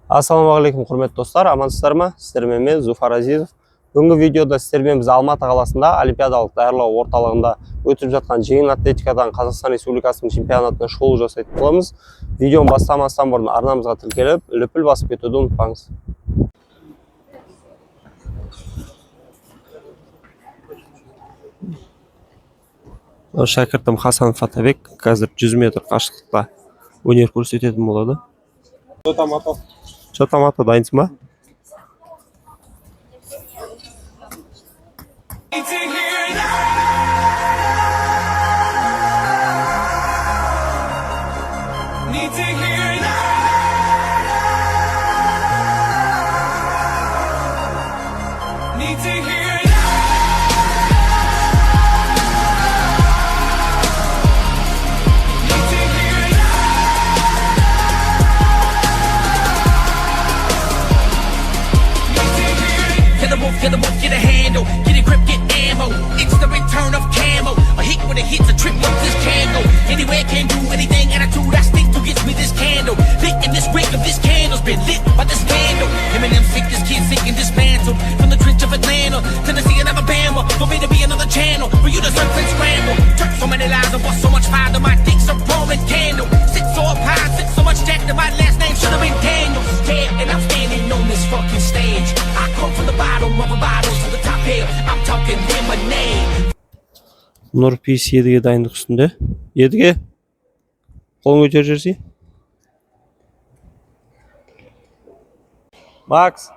Ассалаумағалейкум құрметті достар, амансыздар ма? Сіздермен мен Зуфар Азизов. Бүгінгі видеода сіздермен біз Алматы қаласында олимпиадалық даярлау орталығында өтіп жатқан жеңіл атлетикадан Қазақстан Республикасының чемпионатына шолу жасайтын боламыз. Видеоны бастамастан бұрын арнамызға тіркеліп, лүпіл басып кетуді ұмытпаңыз. Шәкіртім Хасанов Атабек қазір 100 метр қашықтықта өнер көрсететін болады. Что там аты, дайынсың ба? Get the wolf, get a handle, get a grip, get ammo. It's the return of camo. A hit when it hits a trip up this candle. Anywhere can do anything, attitude I stick to gets me this candle. Lit in this wick of this candle's been lit by this candle. Eminem sick, this kid sick and dismantled. From the trench of Atlanta, Tennessee and Alabama. For me to be another channel, for you to surf and scramble. Took so many lives and bust so much fire that my dick's a Roman candle. Sit so up high, sit so much jack that my last name should have been Daniel. Yeah, and I'm standing on this fucking stage. I come from the bottom of a bottle to the top here. I'm talking lemonade. Нұр Пейс едіге дайындық үстінде. Едіге, қолың өтер жерсей. Макс.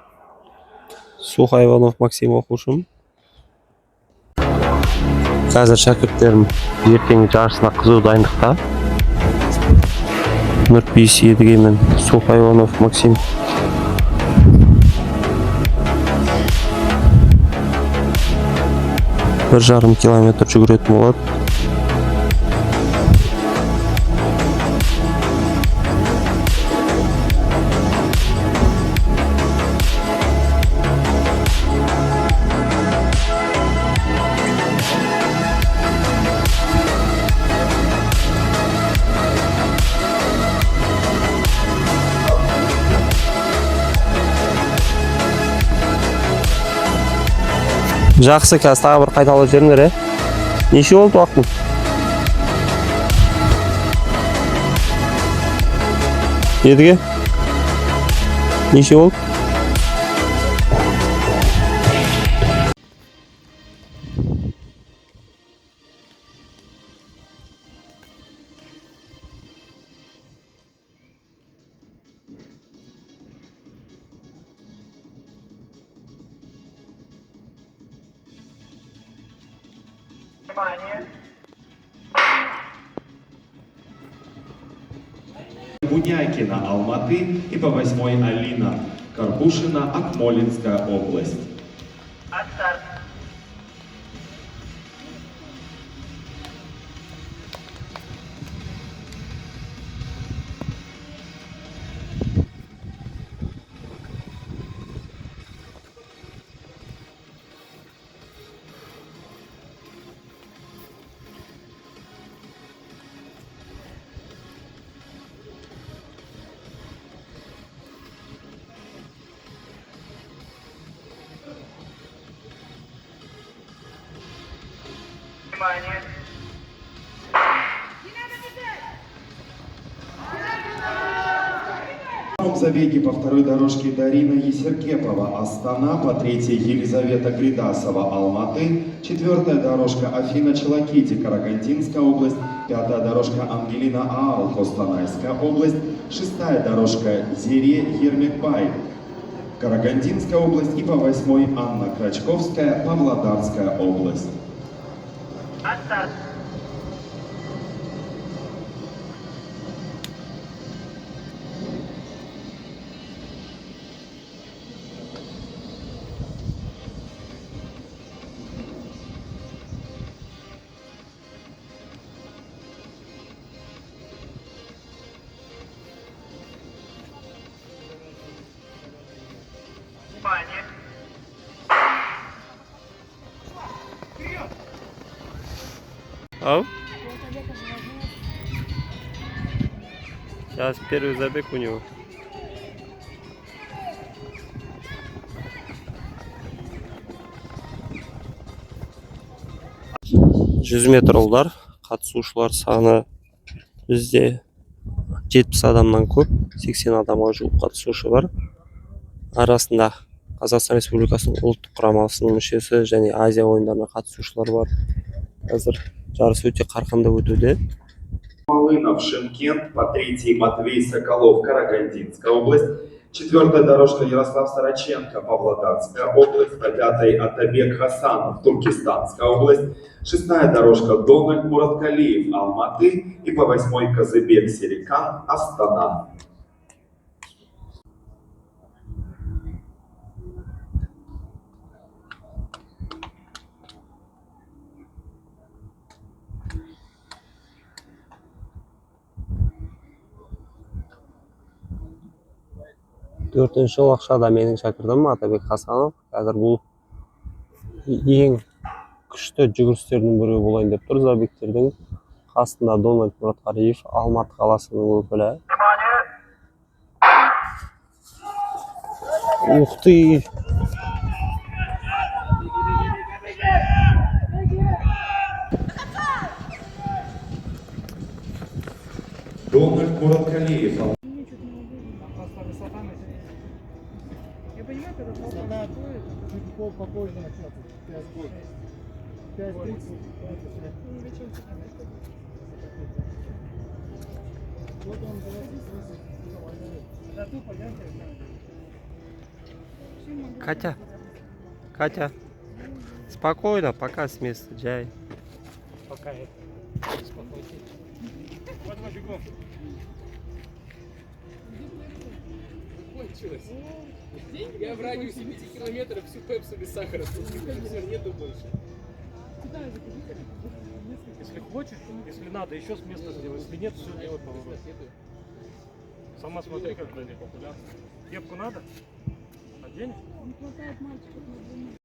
Сухай Иванов Максим оқушым. Қазір шәкірттерім ертеңгі жарысына қызу дайындықта. Нұр Пейс едіге мен Сухай Иванов Максим. Bir жарым километр жүгіретін болады. Жақсы, қазір тағы бір қайталап жеріңдер, Неше болды уақытың? Едіге? Неше болды? Буняйкина, Алматы, и по 8-й Алина Карпушина, Акмолинская область. В забеге по второй дорожке Дарина Есеркепова, Астана, по третьей Елизавета Гридасова, Алматы, четвертая дорожка Афина Челакити, Карагандинская область, пятая дорожка Ангелина Аал, Костанайская область, шестая дорожка Зире Ермекбай, Карагандинская область, и по 8-й Анна Крачковская, Павлодарская область. Ау? Сейчас первый забег у него. 100 метр ұлдар. Қатысушылар саны бізде 70 адамнан көп, 80 адамға жуық қатысушы бар. Арасында Қазақстан Республикасының ұлттық құрамасының мүшесі және Азия ойындарына қатысушылар бар. Қазір жарыс өте қарқынды өтуде. Малынов, Шымкент, по 3-й Матвей Соколов, Карагандинская область, 4-я дорожка Ярослав Сороченко, Павлодарская область, по 5-й Атабек Хасанов, Туркестанская область, 6-я дорожка Дональд Мураткалиев, Алматы и по 8-й Казыбек Серикан, Астана. Төртінші лақшада менің шәкіртім Атабек Хасанов. Қазір бұл ең күшті жүгірістердің бірі болайын деп тұр. Забектердің қасында Дональд Мураткалиев, Алматы қаласының өкілі. Ух ты! Дональд Мураткалиев. Я понимаю, когда высота чуть попозже начнется. 5:30. Катя, спокойно, пока с места, Джай. Пока это. Спокойно. Давай бегом. Кончилось. Я в радиусе 5 километров всю пепсу без сахара спустил. Все, нету больше. Если хочешь, если надо, еще с места сделай. Если нет, все делай поворот. Сама смотри, как далеко. Кепку надо? Одень?